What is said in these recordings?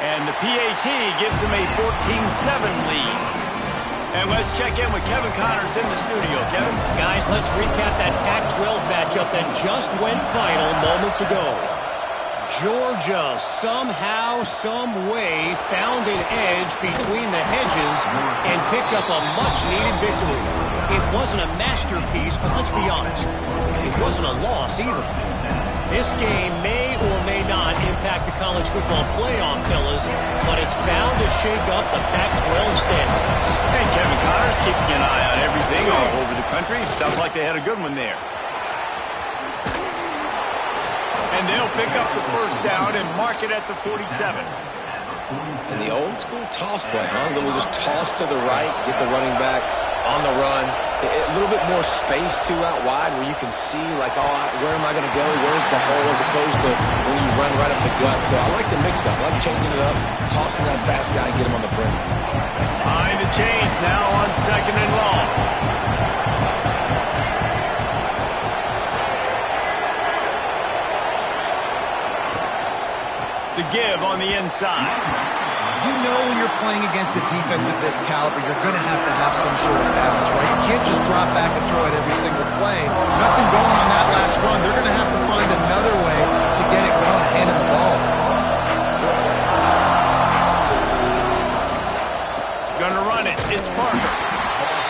And the PAT gives them a 14-7 lead. And let's check in with Kevin Connors in the studio. Kevin? Guys, let's recap that Pac-12 matchup that just went final moments ago. Georgia somehow, some way found an edge between the hedges and picked up a much-needed victory. It wasn't a masterpiece, but let's be honest, it wasn't a loss either. This game may or may not impact the college football playoff, fellas, but it's bound to shake up the Pac-12 standings. Hey, Kevin Connors keeping an eye on everything all over the country. Sounds like they had a good one there. And they'll pick up the first down and mark it at the 47. And the old school toss play, huh? A little just toss to the right, get the running back on the run. A little bit more space, too, out wide where you can see, like, oh, where am I going to go? Where's the hole? As opposed to when you run right up the gut. So I like the mix-up. I like changing it up, tossing that fast guy, get him on the perimeter. Behind the chains now on 2nd and long. The give on the inside. You know when you're playing against a defense of this caliber, you're going to have some sort of balance, right? You can't just drop back and throw it every single play. Nothing going on that last run. They're going to have to find another way to get it going, handing the ball. Gonna run it. It's Parker.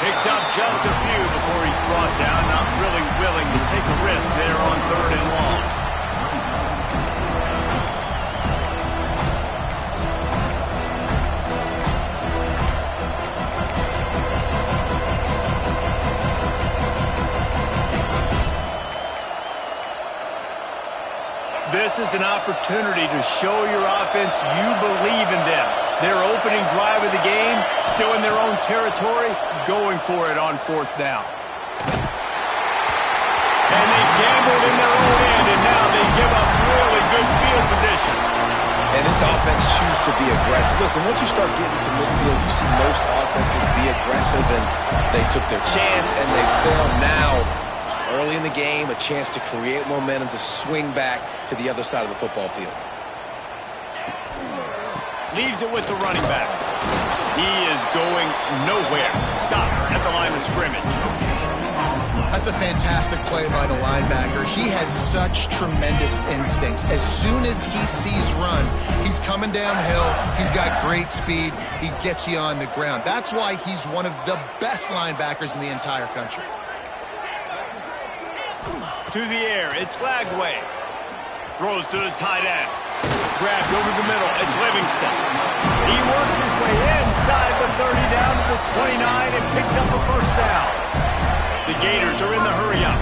Picks up just a few before he's brought down. Not really willing to take a risk there on 3rd and long. This is an opportunity to show your offense you believe in them. Their opening drive of the game, still in their own territory, going for it on 4th down. And they gambled in their own end, and now they give up really good field position. And this offense chooses to be aggressive. Listen, once you start getting to midfield, you see most offenses be aggressive, and they took their chance, and they failed now. Early in the game, a chance to create momentum to swing back to the other side of the football field. Leaves it with the running back. He is going nowhere. Stop at the line of scrimmage. That's a fantastic play by the linebacker. He has such tremendous instincts. As soon as he sees run, he's coming downhill. He's got great speed. He gets you on the ground. That's why he's one of the best linebackers in the entire country. To the air, it's Glagway. Throws to the tight end. Grabbed over the middle, it's Livingston. He works his way inside the 30 down to the 29 and picks up a first down. The Gators are in the hurry-up.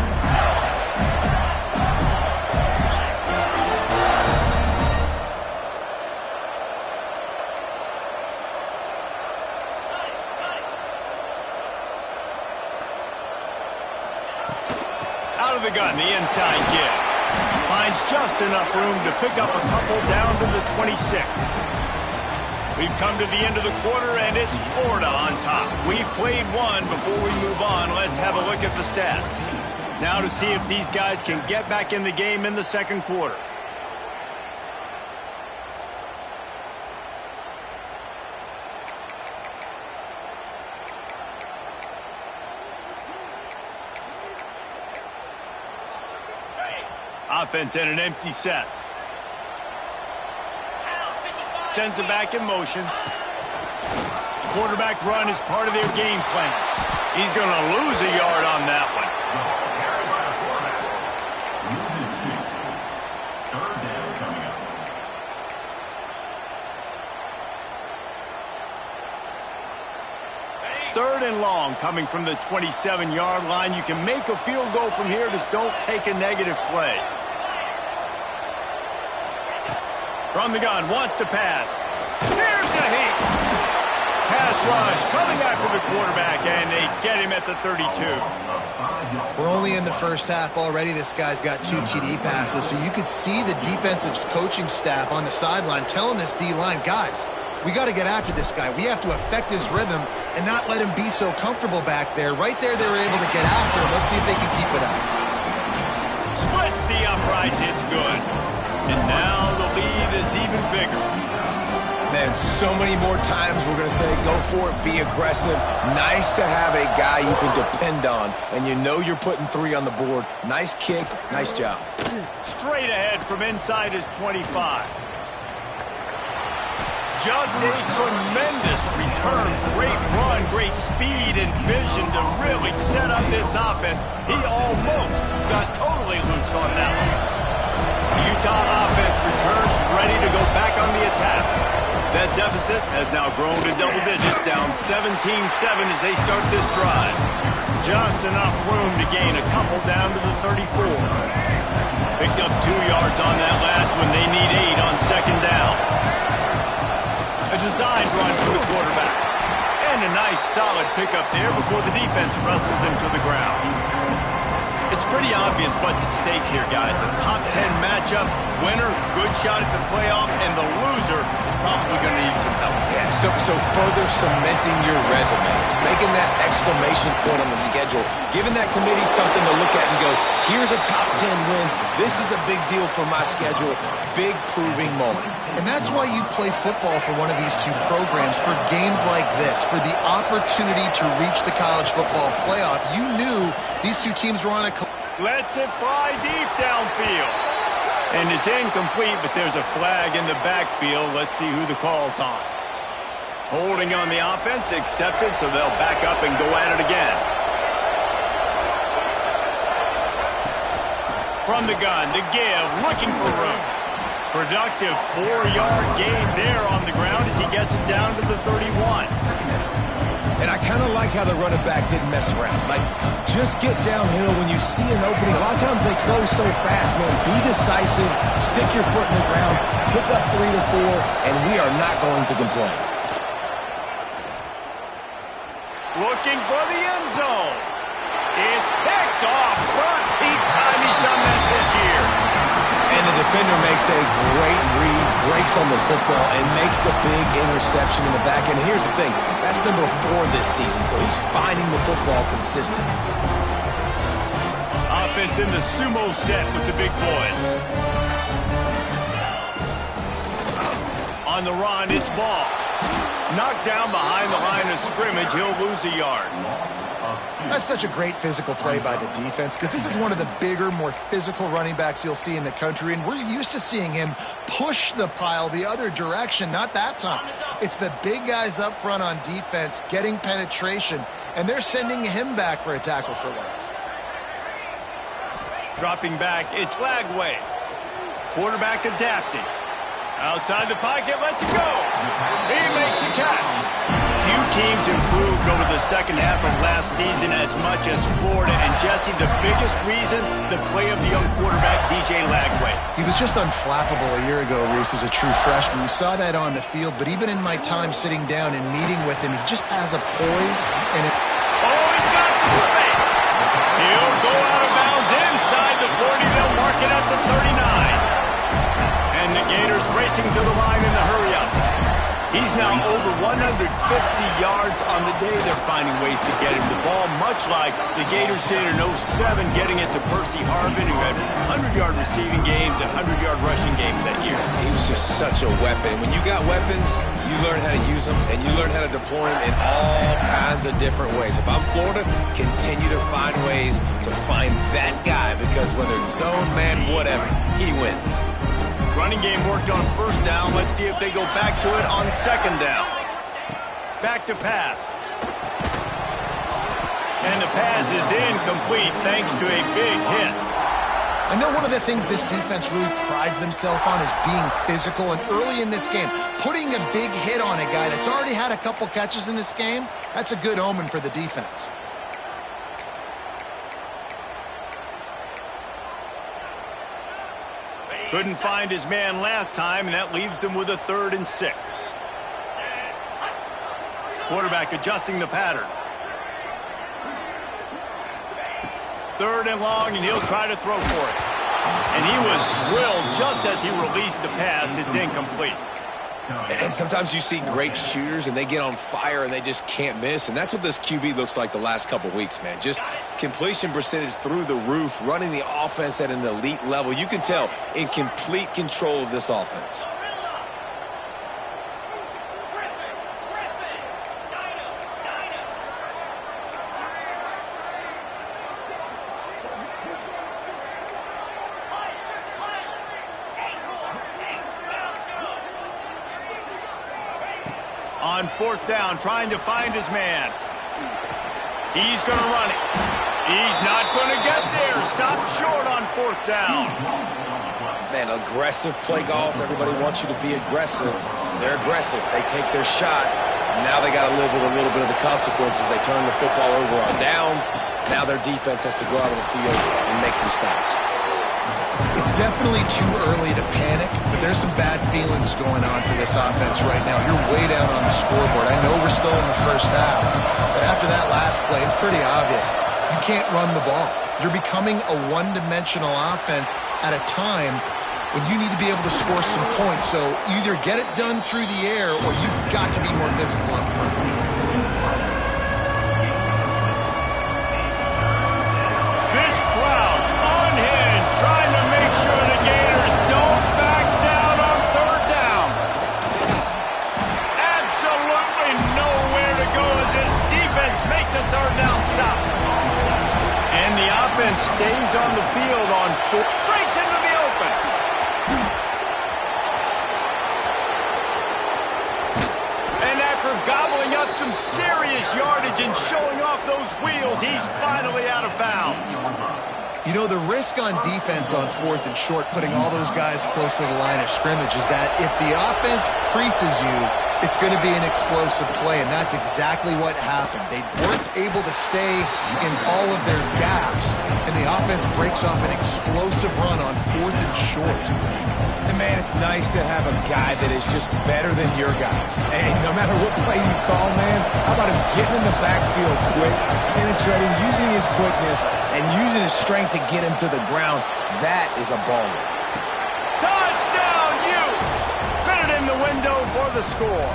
Out of the gun, the inside give. Finds just enough room to pick up a couple down to the 26. We've come to the end of the quarter, and it's Florida on top. We've played one. Before we move on, let's have a look at the stats. Now to see if these guys can get back in the game in the 2nd quarter. Offense in an empty set. Sends it back in motion. Quarterback run is part of their game plan. He's going to lose a yard on that one. Third and long coming from the 27-yard line. You can make a field goal from here. Just don't take a negative play. From the gun, wants to pass. Here's the heat. Pass rush coming after the quarterback, and they get him at the 32. We're only in the first half already. This guy's got 2 TD passes, so you could see the defensive coaching staff on the sideline telling this D-line, guys, we got to get after this guy. We have to affect his rhythm and not let him be so comfortable back there. Right there, they were able to get after him. Let's see if they can keep it up. Splits the uprights. It's good. And now the lead is even bigger. Man, so many more times we're going to say, go for it, be aggressive. Nice to have a guy you can depend on, and you know you're putting 3 on the board. Nice kick, nice job. Straight ahead from inside his 25. Just a tremendous return. Great run, great speed and vision to really set up this offense. He almost got totally loose on that one. The Utah offense returns ready to go back on the attack. That deficit has now grown to double digits, down 17-7 as they start this drive. Just enough room to gain a couple down to the 34. Picked up 2 yards on that last one. They need 8 on second down. A designed run for the quarterback. And a nice solid pickup there before the defense wrestles him to the ground. It's pretty obvious what's at stake here, guys. A top 10 matchup, winner, good shot at the playoff, and the loser is probably going to need some help. Yeah, so further cementing your resume, making that exclamation point on the schedule, giving that committee something to look at and go, here's a top 10 win. This is a big deal for my schedule. Big proving moment. And that's why you play football for one of these 2 programs, for games like this, for the opportunity to reach the college football playoff. You knew these 2 teams were on a... Lets it fly deep downfield. And it's incomplete, but there's a flag in the backfield. Let's see who the call's on. Holding on the offense, accepted, so they'll back up and go at it again. From the gun to give, looking for room. Productive 4-yard gain there on the ground as he gets it down to the 31. And I kind of like how the running back didn't mess around. Like, just get downhill when you see an opening. A lot of times they close so fast, man. Be decisive, stick your foot in the ground, pick up 3 to 4, and we are not going to complain. Looking for the end zone. It's picked off front. Team time, he's done that this year. And the defender makes a great read, breaks on the football, and makes the big interception in the back end. And here's the thing, that's number 4 this season, so he's finding the football consistently. Offense in the sumo set with the big boys. On the run, it's Ball. Knocked down behind the line of scrimmage, he'll lose a yard. That's such a great physical play by the defense, because this is one of the bigger, more physical running backs you'll see in the country, and we're used to seeing him push the pile the other direction. Not that time. It's the big guys up front on defense getting penetration, and they're sending him back for a tackle for loss. Dropping back, it's Lagway. Quarterback adapting. Outside the pocket, lets it go. He makes the catch. Few teams improved over the second half of last season as much as Florida. And Jesse, the biggest reason, the play of the young quarterback, DJ Lagway. He was just unflappable a year ago, Reese, as a true freshman. We saw that on the field, but even in my time sitting down and meeting with him, he just has a poise. And oh, he's got some space. He'll go out of bounds inside the 40. They'll mark it at the 39. And the Gators racing to the line in the hurry-up. He's now over 150 yards on the day. They're finding ways to get him the ball, much like the Gators did in 07, getting it to Percy Harvin, who had 100-yard receiving games and 100-yard rushing games that year. He was just such a weapon. When you got weapons, you learn how to use them, and you learn how to deploy them in all kinds of different ways. If I'm Florida, continue to find ways to find that guy, because whether it's zone, man, whatever, he wins. Running game worked on first down. Let's see if they go back to it on second down. Back to pass. And the pass is incomplete thanks to a big hit. I know one of the things this defense really prides themselves on is being physical, and early in this game, putting a big hit on a guy that's already had a couple catches in this game, that's a good omen for the defense. Couldn't find his man last time, and that leaves him with a 3rd and 6. Quarterback adjusting the pattern. 3rd and long, and he'll try to throw for it. And he was drilled just as he released the pass. It's incomplete. And sometimes you see great shooters, and they get on fire, and they just can't miss. And that's what this QB looks like the last couple weeks, man. Just completion percentage through the roof, running the offense at an elite level. You can tell in complete control of this offense. On fourth down, trying to find his man. He's going to run it. He's not going to get there. Stopped short on fourth down. Man, aggressive play calls. Everybody wants you to be aggressive. They're aggressive. They take their shot. Now they got to live with a little bit of the consequences. They turn the football over on downs. Now their defense has to go out on the field and make some stops. It's definitely too early to panic, but there's some bad feelings going on for this offense right now. You're way down on the scoreboard. I know we're still in the first half, but after that last play, it's pretty obvious. You can't run the ball. You're becoming a one-dimensional offense at a time when you need to be able to score some points. So either get it done through the air or you've got to be more physical up front. This crowd unhinged, trying to make sure the Gators don't back down on third down. Absolutely nowhere to go as this defense makes a third down stop. And the offense stays on the field on four. Breaks into the open. And after gobbling up some serious yardage and showing off those wheels, he's finally out of bounds. You know, the risk on defense on fourth and short, putting all those guys close to the line of scrimmage, is that if the offense creases you, it's going to be an explosive play, and that's exactly what happened. They weren't able to stay in all of their gaps, and the offense breaks off an explosive run on fourth and short. And, man, it's nice to have a guy that is just better than your guys. Hey, no matter what play you call, man, how about him getting in the backfield quick, penetrating, using his quickness, and using his strength to get him to the ground? That is a baller. Touchdown, Utes! Fitted in the window for the score.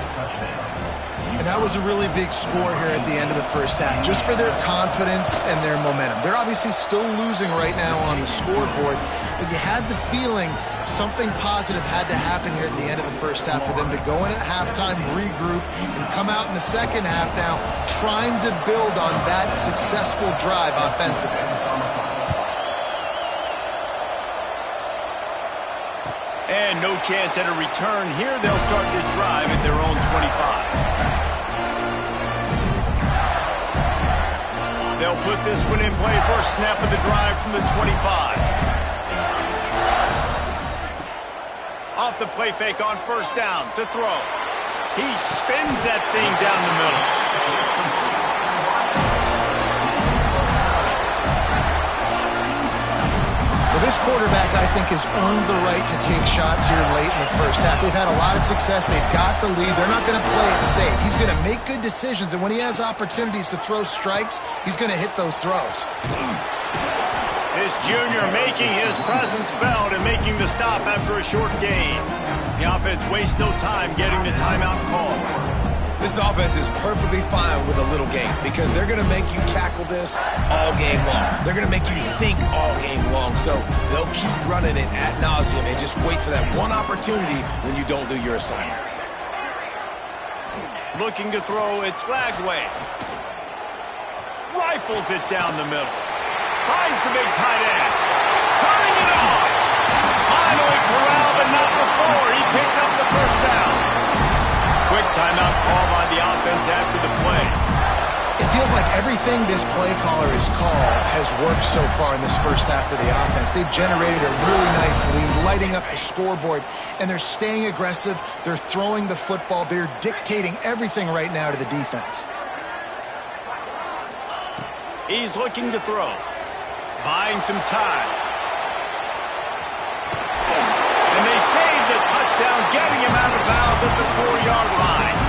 And that was a really big score here at the end of the first half, just for their confidence and their momentum. They're obviously still losing right now on the scoreboard, but you had the feeling something positive had to happen here at the end of the first half for them to go in at halftime, regroup, and come out in the second half now trying to build on that successful drive offensively. And no chance at a return here. They'll start this drive at their own 25. They'll put this one in play. First snap of the drive from the 25. Off the play fake on first down to throw. He spins that thing down the middle. Well, this quarterback, I think, has earned the right to take shots here late in the first half. They've had a lot of success. They've got the lead. They're not going to play it safe. He's going to make good decisions, and when he has opportunities to throw strikes, he's going to hit those throws. This junior making his presence felt and making the stop after a short gain. The offense wastes no time getting the timeout call. This offense is perfectly fine with a little game because they're going to make you tackle this all game long. They're going to make you think all game long. So they'll keep running it ad nauseum and just wait for that one opportunity when you don't do your assignment. Looking to throw, it's Lagway. Rifles it down the middle. Finds the big tight end. Turning it off. Finally corralled, but not before. He picks up the first down. Quick timeout call by the offense after the play. It feels like everything this play caller has called has worked so far in this first half for the offense. They've generated a really nice lead, lighting up the scoreboard, and they're staying aggressive. They're throwing the football. They're dictating everything right now to the defense. He's looking to throw. Buying some time. And they save the touchdown, getting him out of bounds at the 4-yard line.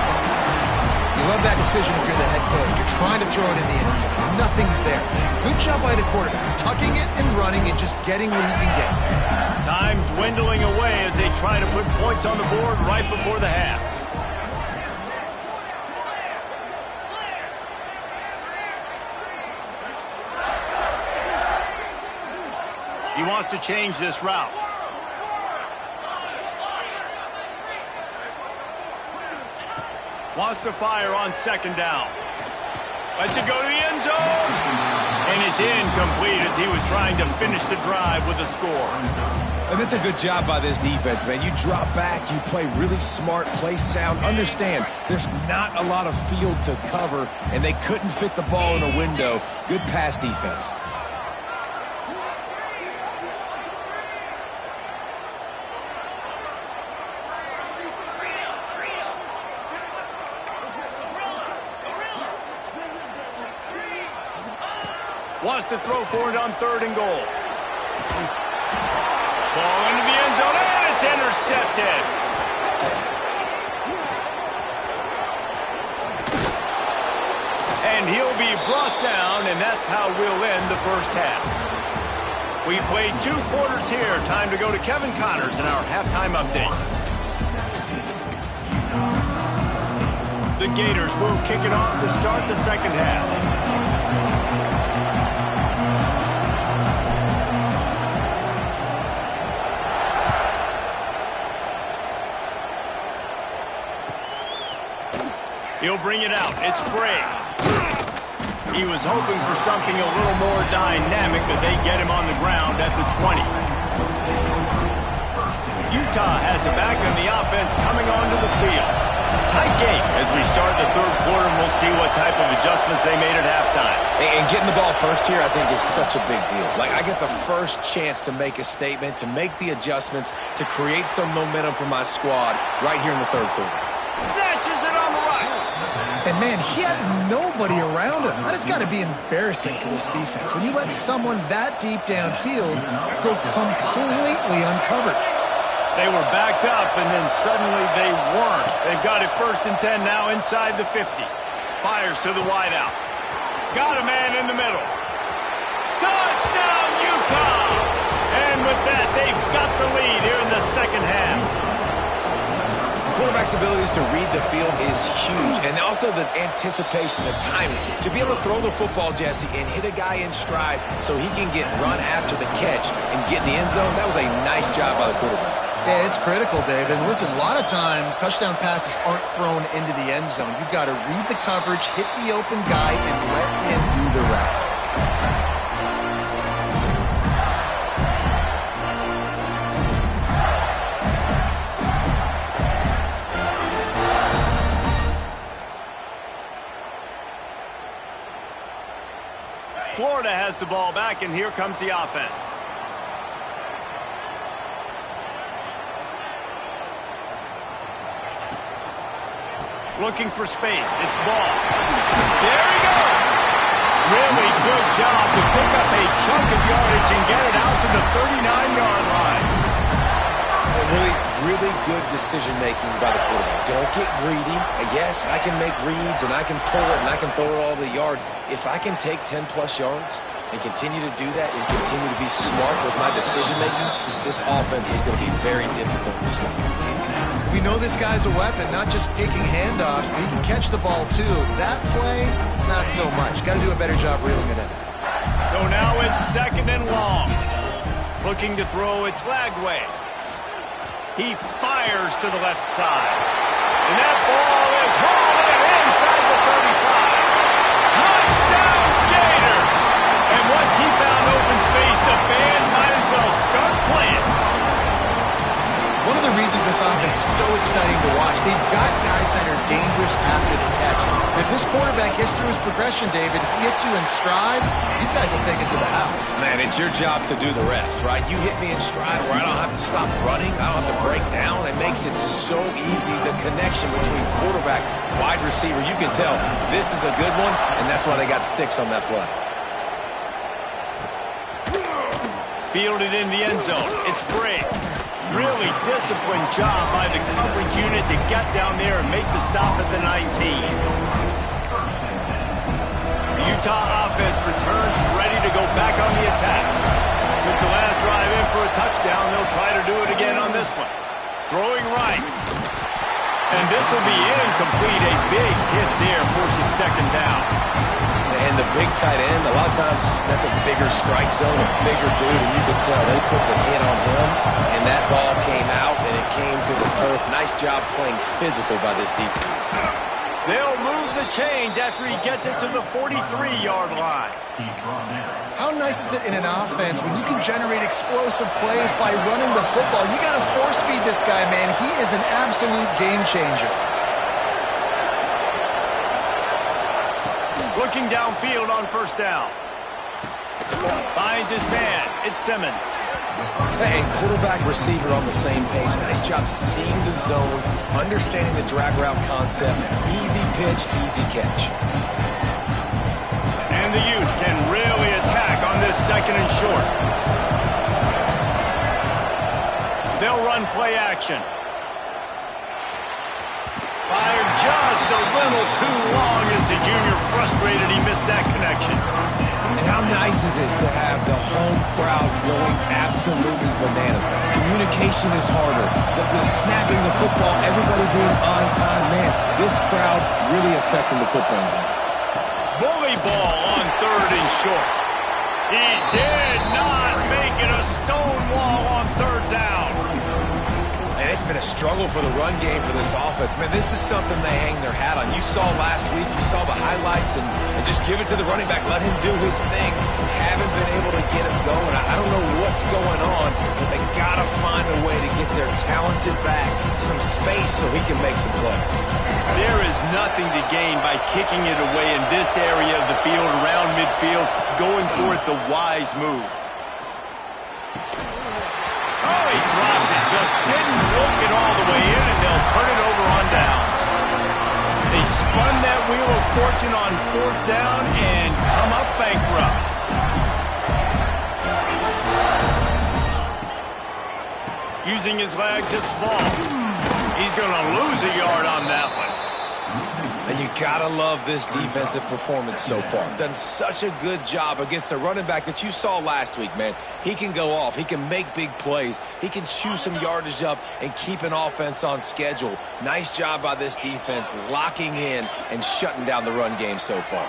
You love that decision if you're the head coach. You're trying to throw it in the end zone. Nothing's there. Good job by the quarterback, tucking it and running and just getting what he can get. Time dwindling away as they try to put points on the board right before the half. He wants to change this route. Wants to fire on second down. Lets it go to the end zone. And it's incomplete as he was trying to finish the drive with a score. And that's a good job by this defense, man. You drop back, you play really smart, play sound. Understand, there's not a lot of field to cover, and they couldn't fit the ball in a window. Good pass defense. Wants to throw for it on 3rd and goal. Ball into the end zone, and it's intercepted. And he'll be brought down, and that's how we'll end the first half. We played 2 quarters here. Time to go to Kevin Connors in our halftime update. The Gators will kick it off to start the second half. He'll bring it out. It's Bray. He was hoping for something a little more dynamic, but they get him on the ground at the 20. Utah has it back on the offense coming onto the field. Tight game as we start the 3rd quarter, and we'll see what type of adjustments they made at halftime. And getting the ball first here, I think, is such a big deal. Like, I get the first chance to make a statement, to make the adjustments, to create some momentum for my squad right here in the 3rd quarter. Snatches it on the right. And, man, he had nobody around him. That has got to be embarrassing for this defense. When you let someone that deep downfield go completely uncovered. They were backed up, and then suddenly they weren't. They've got it 1st and 10 now inside the 50. Fires to the wideout. Got a man in the middle. Touchdown, Utah! And with that, they've got the lead here in the second half. Quarterback's abilities to read the field is huge, and also the anticipation, the timing. To be able to throw the football, Jesse, and hit a guy in stride so he can get run after the catch and get in the end zone, that was a nice job by the quarterback. Yeah, it's critical, David. And listen, a lot of times touchdown passes aren't thrown into the end zone. You've got to read the coverage, hit the open guy, and let him do the rest. Florida has the ball back, and here comes the offense. Looking for space. It's Ball. There he goes. Really good job to pick up a chunk of yardage and get it out to the 39-yard line. Really good decision-making by the quarterback. Don't get greedy. Yes, I can make reads, and I can pull it, and I can throw it all the yard. If I can take 10-plus yards and continue to do that and continue to be smart with my decision-making, this offense is going to be very difficult to stop. We know this guy's a weapon, not just taking handoffs, but he can catch the ball, too. That play, not so much. Got to do a better job reeling it in. So now it's 2nd and long. Looking to throw, it's Lagway. He fires to the left side. And that ball is hauled in inside the 35. Touchdown, Gators! And once he found open space, the band might as well start playing. One of the reasons this offense is so exciting to watch, they've got guys that are dangerous after the catch. And if this quarterback gets through his progression, David, he hits you in stride, these guys will take it to the house. Man, it's your job to do the rest, right? You hit me in stride where I don't have to stop running, I don't have to break down. It makes it so easy, the connection between quarterback, wide receiver. You can tell this is a good one, and that's why they got 6 on that play. Fielded in the end zone. It's Bray. Really disciplined job by the coverage unit to get down there and make the stop at the 19. The Utah offense returns ready to go back on the attack. With the last drive in for a touchdown, they'll try to do it again on this one. Throwing right. And this will be incomplete. A big hit there forces 2nd down. And the big tight end, a lot of times that's a bigger strike zone, a bigger dude, and you can tell they put the hit on him, and that ball came out, and it came to the turf. Nice job playing physical by this defense. They'll move the chains after he gets it to the 43-yard line. How nice is it in an offense when you can generate explosive plays by running the football? You got to force feed this guy, man. He is an absolute game changer. Looking downfield on first down. Finds his man. It's Simmons. And quarterback receiver on the same page. Nice job seeing the zone, understanding the drag route concept. Easy pitch, easy catch. And the Utes can really attack on this second and short. They'll run play action. Fired just a little too long as the junior frustrated he missed that connection. And how nice is it to have the home crowd going absolutely bananas? Communication is harder. The snapping the football, everybody being on time. Man, this crowd really affecting the football game. Bully ball on third and short. He did not make it a stone wall on third down. And it's been a struggle for the run game for this offense. Man, this is something they hang their hat on. You saw last week, you saw the highlights, and just give it to the running back. Let him do his thing. Haven't been able to get him going. I don't know what's going on, but they got to find a way to get their talented back some space so he can make some plays. There is nothing to gain by kicking it away in this area of the field around midfield, going for it the wise move. Oh, he dropped it, just didn't walk it all the way in, and they'll turn it over on downs. They spun that wheel of fortune on fourth down and come up bankrupt. Using his legs, it's ball. He's going to lose a yard on that one. And you gotta love this defensive performance so far. Done such a good job against the running back that you saw last week, man. He can go off. He can make big plays. He can chew some yardage up and keep an offense on schedule. Nice job by this defense locking in and shutting down the run game so far.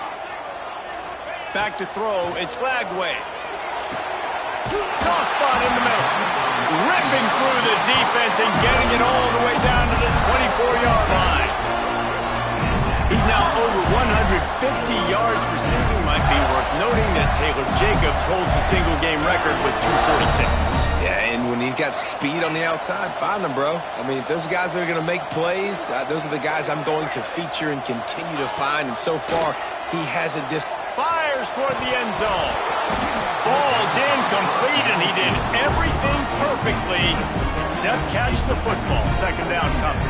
Back to throw. It's Flagway. Soft spot in the middle. Ripping through the defense and getting it all the way down to the 24-yard line. He's now over 150 yards receiving. Might be worth noting that Taylor Jacobs holds the single-game record with 246. Yeah, and when he's got speed on the outside, find him, bro. I mean, if those guys that are going to make plays, those are the guys I'm going to feature and continue to find. And so far, he hasn't fires toward the end zone. Falls incomplete, and he did everything perfectly except catch the football. Second down coming.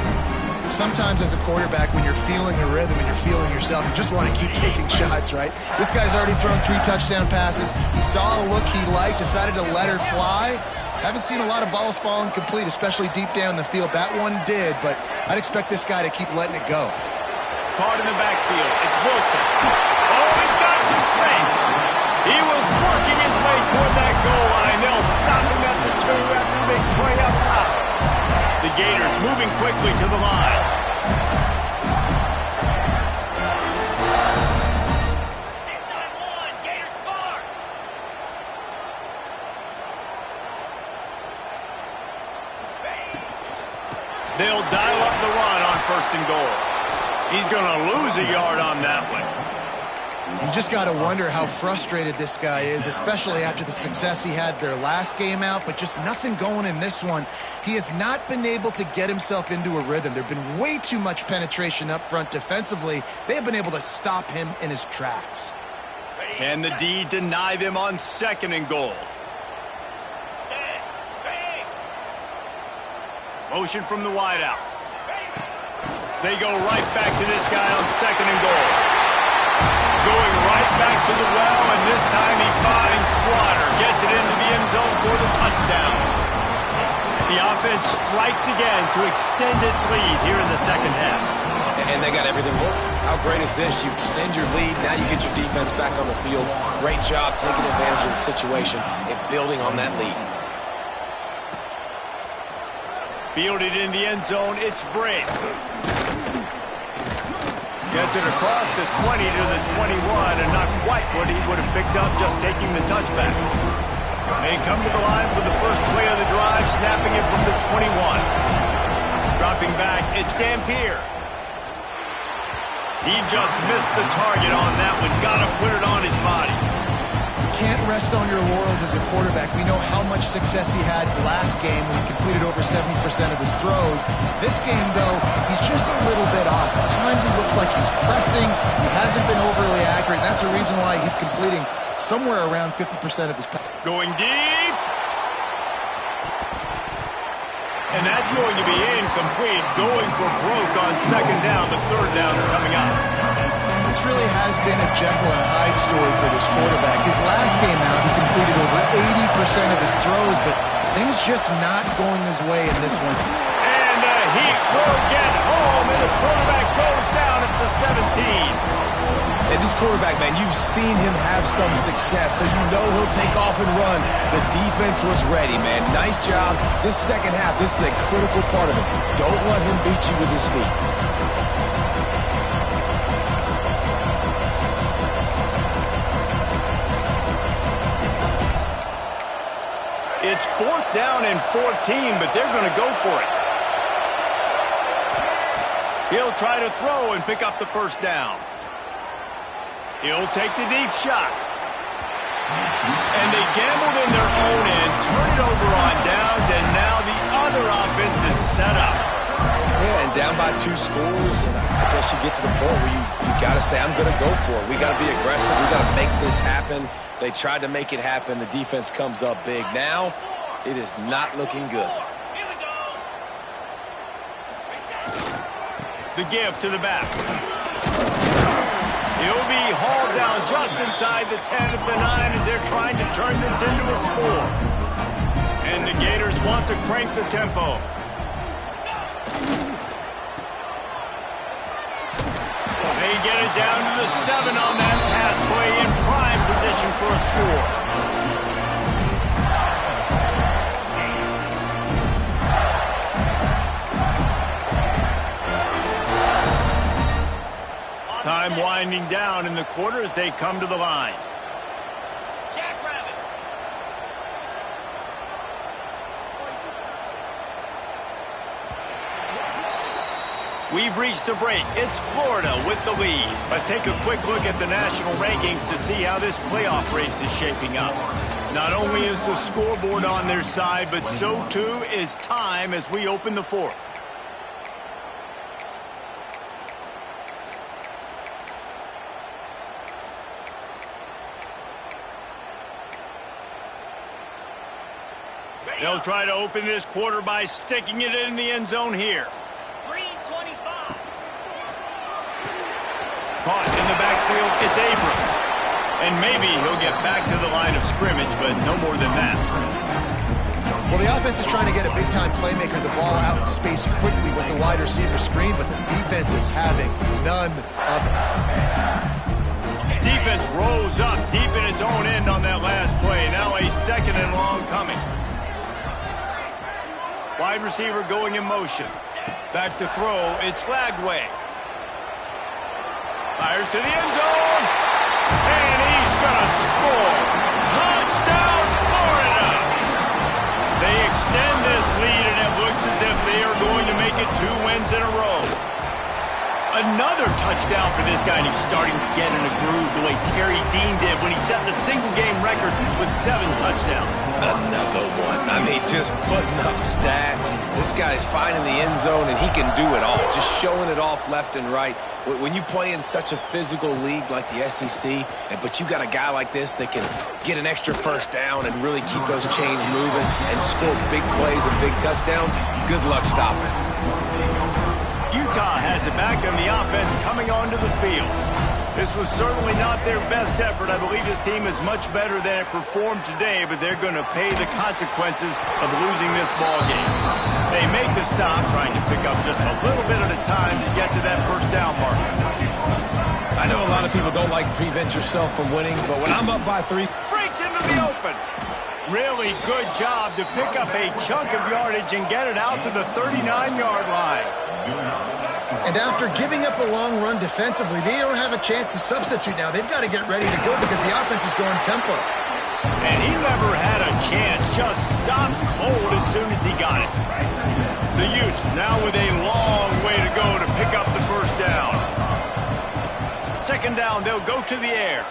Sometimes as a quarterback, when you're feeling the rhythm and you're feeling yourself, you just want to keep taking shots, right? This guy's already thrown 3 touchdown passes. He saw a look he liked, decided to let her fly. Haven't seen a lot of balls falling complete, especially deep down the field. That one did, but I'd expect this guy to keep letting it go. Caught in the backfield. It's Wilson. Oh, he's got some space. He was working his way toward that goal line. They'll stop him at the 2 after the big play up top. The Gators moving quickly to the line. They'll dial up the run on first and goal. He's going to lose a yard on that one. You just got to wonder how frustrated this guy is, especially after the success he had their last game out, but just nothing going in this one. He has not been able to get himself into a rhythm. There have been way too much penetration up front defensively. They have been able to stop him in his tracks. Can the D deny them on second and goal? Motion from the wideout. They go right back to this guy on second and goal. Going right back to the well, and this time he finds water. Gets it into the end zone for the touchdown. The offense strikes again to extend its lead here in the second half. And they got everything working. How great is this? You extend your lead, now you get your defense back on the field. Great job taking advantage of the situation and building on that lead. Fielded in the end zone, it's Brake. Gets it across the 20 to the 21, and not quite what he would have picked up just taking the touchback. They come to the line for the first play of the drive, snapping it from the 21. Dropping back, it's Dampier. He just missed the target on that one. Got to put it on his body. Can't rest on your laurels as a quarterback. We know how much success he had last game when he completed over 70% of his throws. This game, though, he's just a little bit off. At times he looks like he's pressing. He hasn't been overly accurate. That's the reason why he's completing somewhere around 50% of his passes. Going deep. And that's going to be incomplete. Going for broke on second down, but third down's coming up. This really has been a Jekyll and Hyde story for this quarterback. His last game out, he completed over 80% of his throws, but things just not going his way in this one. And the Heat will get home, and the quarterback goes down at the 17. And this quarterback, man, you've seen him have some success, so you know he'll take off and run. The defense was ready, man. Nice job. This second half, this is a critical part of it. Don't let him beat you with his feet. It's 4th down and 14, but they're going to go for it. He'll try to throw and pick up the first down. He'll take the deep shot. And they gambled in their own end, turn it over on downs, and now the other offense is set up. Yeah, and down by 2 scores, and I guess you get to the point where you got to say, I'm going to go for it. We got to be aggressive. We got to make this happen. They tried to make it happen. The defense comes up big. Now, it is not looking good. The give to the back. He'll be hauled down just inside the 10 at the 9 as they're trying to turn this into a score. And the Gators want to crank the tempo. They get it down to the 7 on that pass play in prime position for a score. Time winding down in the quarter as they come to the line. We've reached the break. It's Florida with the lead. Let's take a quick look at the national rankings to see how this playoff race is shaping up. Not only is the scoreboard on their side, but so too is time as we open the 4th. They'll try to open this quarter by sticking it in the end zone here. Caught in the backfield, it's Abrams. And maybe he'll get back to the line of scrimmage, but no more than that. Well, the offense is trying to get a big-time playmaker the ball out in space quickly with the wide receiver screen, but the defense is having none of it. Defense rose up deep in its own end on that last play. Now a 2nd and long coming. Wide receiver going in motion. Back to throw. It's Lagway. Fires to the end zone. And he's going to score. Touchdown, Florida. They extend this lead, and it looks as if they are going to make it 2 wins in a row. Another touchdown for this guy, and he's starting to get in a groove the way Terry Dean did when he set the single-game record with 7 touchdowns. Another one. I mean, just putting up stats. This guy's finding the end zone, and he can do it all. Just showing it off left and right. When you play in such a physical league like the SEC, but you got a guy like this that can get an extra first down and really keep those chains moving and score big plays and big touchdowns, good luck stopping. Utah has it back on the offense coming onto the field. This was certainly not their best effort. I believe this team is much better than it performed today, but they're going to pay the consequences of losing this ball game. They make the stop, trying to pick up just a little bit at a time to get to that first down mark. I know a lot of people don't like to prevent yourself from winning, but when I'm up by 3... Breaks into the open. Really good job to pick up a chunk of yardage and get it out to the 39-yard line. And after giving up a long run defensively, they don't have a chance to substitute now. They've got to get ready to go because the offense is going tempo. And he never had a chance. Just stopped cold as soon as he got it. The Utes now with a long way to go to pick up the first down. second down, they'll go to the air.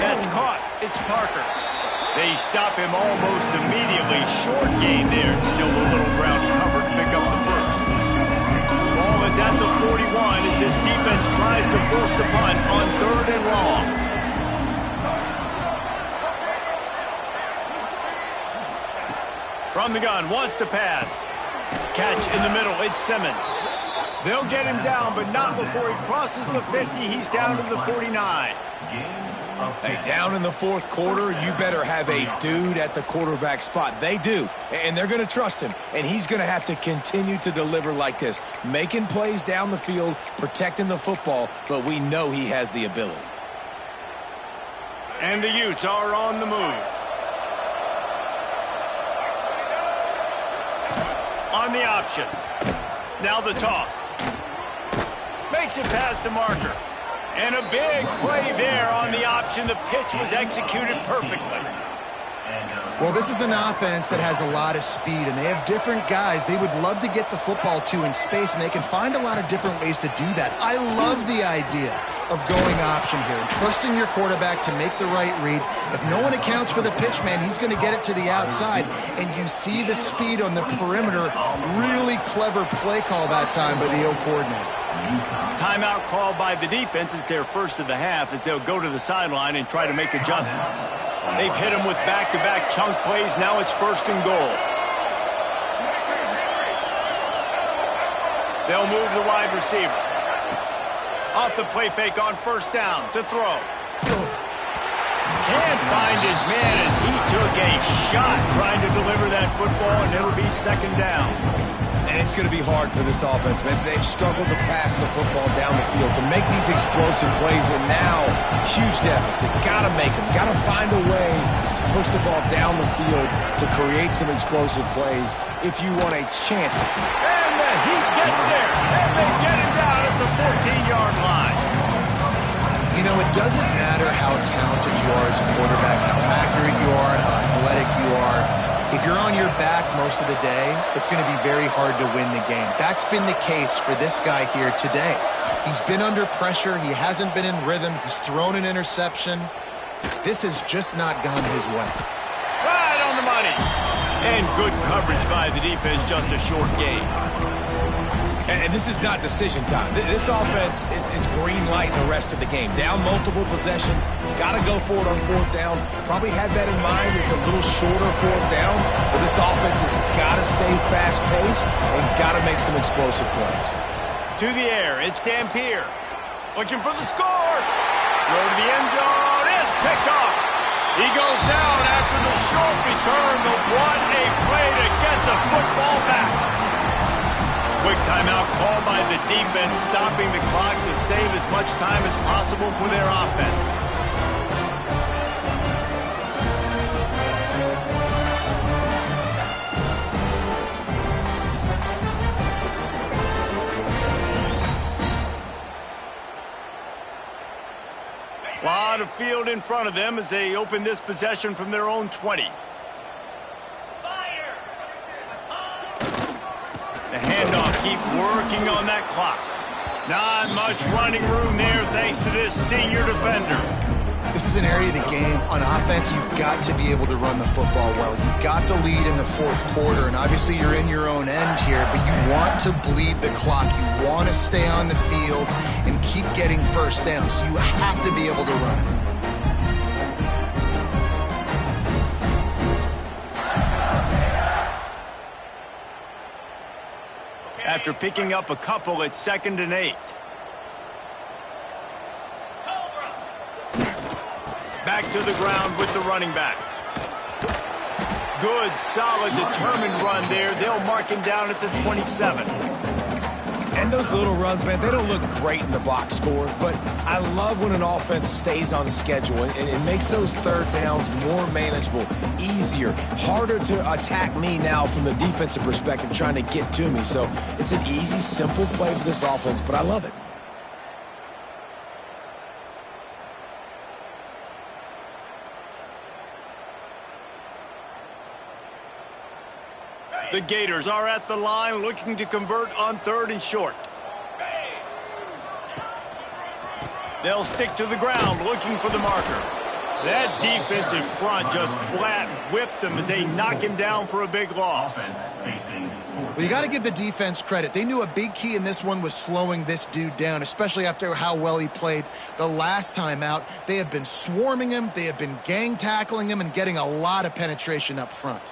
That's caught. It's Parker. They stop him almost immediately. Short gain there. Still a little ground covered to pick up the first. Ball is at the 41 as this defense tries to force the punt on 3rd and long. From the gun, wants to pass. Catch in the middle, it's Simmons. They'll get him down, but not before he crosses the 50. He's down to the 49. Hey, down in the 4th quarter, you better have a dude at the quarterback spot. They do, and they're going to trust him. And he's going to have to continue to deliver like this, making plays down the field, protecting the football, but we know he has the ability. And the Utes are on the move. On the option. Now the toss. Makes it past the marker. And a big play there on the option. The pitch was executed perfectly. Well, this is an offense that has a lot of speed, and they have different guys they would love to get the football to in space, and they can find a lot of different ways to do that. I love the idea of going option here and trusting your quarterback to make the right read. If no one accounts for the pitch, man, he's going to get it to the outside, and you see the speed on the perimeter. Really clever play call that time by the O coordinator. Timeout called by the defense. It's their first of the half as they'll go to the sideline and try to make adjustments. They've hit him with back-to-back chunk plays. Now it's 1st and goal. They'll move the wide receiver. Off the play fake on 1st down to throw. Can't find his man as he took a shot trying to deliver that football, and it'll be 2nd down. And it's going to be hard for this offense, man. They've struggled to pass the football down the field to make these explosive plays, and now, huge deficit. Got to make them. Got to find a way to push the ball down the field to create some explosive plays if you want a chance. And the Heat gets there, and they get him down at the 14-yard line. You know, it doesn't matter how talented you are as a quarterback, how accurate you are, how athletic you are. If you're on your back most of the day, it's going to be very hard to win the game. That's been the case for this guy here today. He's been under pressure. He hasn't been in rhythm. He's thrown an interception. This has just not gone his way. Right on the money. And good coverage by the defense, just a short gain. And this is not decision time. This offense, it's green light the rest of the game. Down multiple possessions, got to go for it on 4th down. Probably had that in mind. It's a little shorter 4th down, but this offense has got to stay fast-paced and got to make some explosive plays. To the air, it's Dampier. Looking for the score. Go to the end zone. It's picked off. He goes down after the short return, but what a play to get the football back. Quick timeout called by the defense, stopping the clock to save as much time as possible for their offense. A lot of field in front of them as they open this possession from their own 20. The handoff, keep working on that clock. Not much running room there thanks to this senior defender. This is an area of the game. On offense, you've got to be able to run the football well. You've got the lead in the 4th quarter, and obviously you're in your own end here, but you want to bleed the clock. You want to stay on the field and keep getting 1st down, so you have to be able to run it. After picking up a couple, it's 2nd and 8. Back to the ground with the running back. Good, solid, determined run there. They'll mark him down at the 27. And those little runs, man, they don't look great in the box score, but I love when an offense stays on schedule, and it makes those 3rd downs more manageable, easier, harder to attack me now from the defensive perspective trying to get to me. So it's an easy, simple play for this offense, but I love it. The Gators are at the line looking to convert on 3rd and short. They'll stick to the ground looking for the marker. That defensive front just flat whipped them as they knock him down for a big loss. Well, you got to give the defense credit. They knew a big key in this one was slowing this dude down, especially after how well he played the last time out. They have been swarming him. They have been gang tackling him and getting a lot of penetration up front.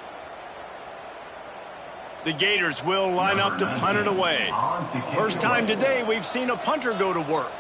The Gators will line up to punt it away. First time today we've seen a punter go to work.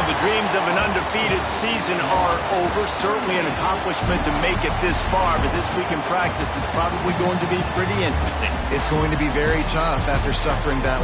The dreams of an undefeated season are over. Certainly an accomplishment to make it this far, but this week in practice is probably going to be pretty interesting. It's going to be very tough after suffering that